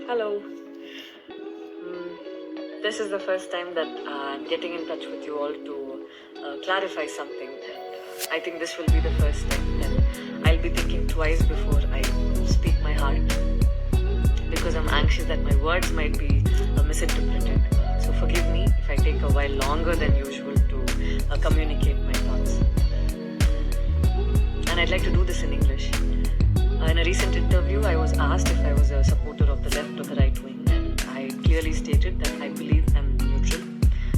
Hello. This is the first time that I'm getting in touch with you all to clarify something. And I think this will be the first time that I'll be thinking twice before I speak my heart because I'm anxious that my words might be misinterpreted. So forgive me if I take a while longer than usual to communicate my thoughts. And I'd like to do this in English. In a recent interview, I was asked if I was a supporter of the left or the right wing, and I clearly stated that I believe I'm neutral,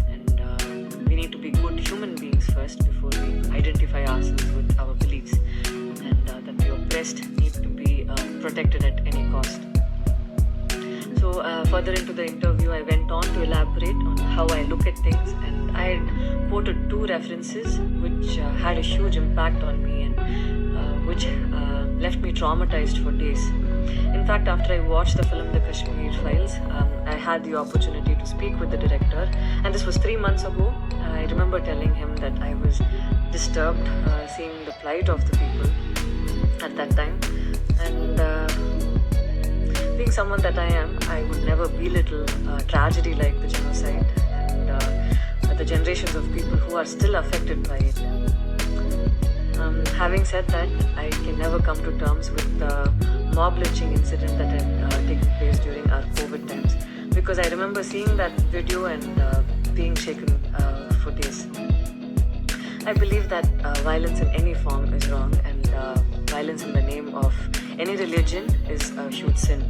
and we need to be good human beings first before we identify ourselves with our beliefs, and that the oppressed need to be protected at any cost. So further into the interview, I went on to elaborate on how I look at things, and I had quoted two references which had a huge impact on me and which left me traumatized for days. In fact, after I watched the film The Kashmir Files, I had the opportunity to speak with the director, and this was 3 months ago. I remember telling him that I was disturbed seeing the plight of the people at that time, and being someone that I am, I would never belittle tragedy like the genocide and the generations of people who are still affected by it. Having said that, I can never come to terms with the mob lynching incident that had taken place during our COVID times, because I remember seeing that video and being shaken for days. I believe that violence in any form is wrong, and violence in the name of any religion is a huge sin.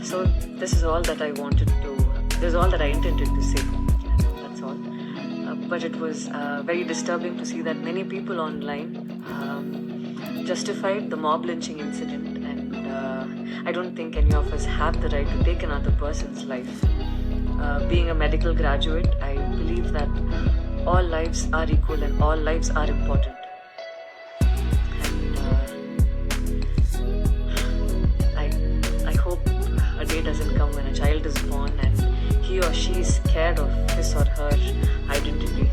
So this is all that I wanted to, this is all that I intended to say, and that's all. But it was very disturbing to see that many people online justified the mob lynching incident, and I don't think any of us have the right to take another person's life. Being a medical graduate, I believe that all lives are equal and all lives are important. And I hope a day doesn't come when a child is born and he or she is scared of his or her identity.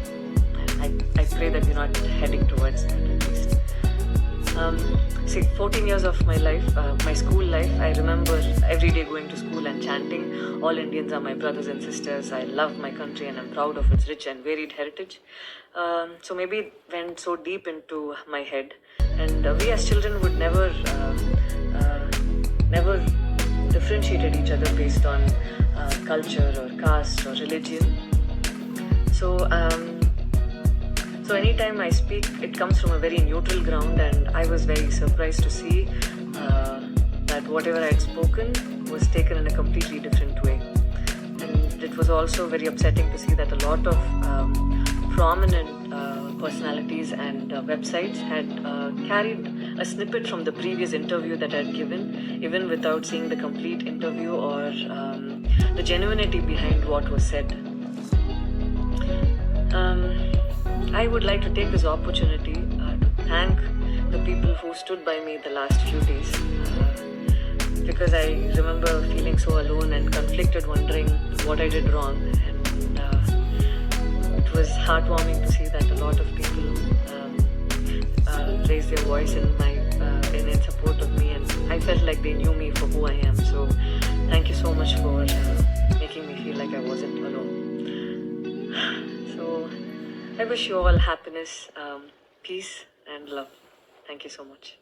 And I pray that we're not heading towards that at least. 14 years of my life, my school life, I remember every day going to school and chanting, all Indians are my brothers and sisters, I love my country and I'm proud of its rich and varied heritage. So maybe it went so deep into my head, and we as children would never differentiated each other based on culture or caste or religion. So anytime I speak, it comes from a very neutral ground, and I was very surprised to see that whatever I had spoken was taken in a completely different way. And it was also very upsetting to see that a lot of prominent personalities and websites had carried a snippet from the previous interview that I had given, even without seeing the complete interview or the genuinity behind what was said. I would like to take this opportunity to thank the people who stood by me the last few days, because I remember feeling so alone and conflicted, wondering what I did wrong, and it was heartwarming to see that a lot of people raised their voice in support of me, and I felt like they knew me for who I am. So thank you so much for making me feel like I wasn't alone. So I wish you all happiness, peace and love. Thank you so much.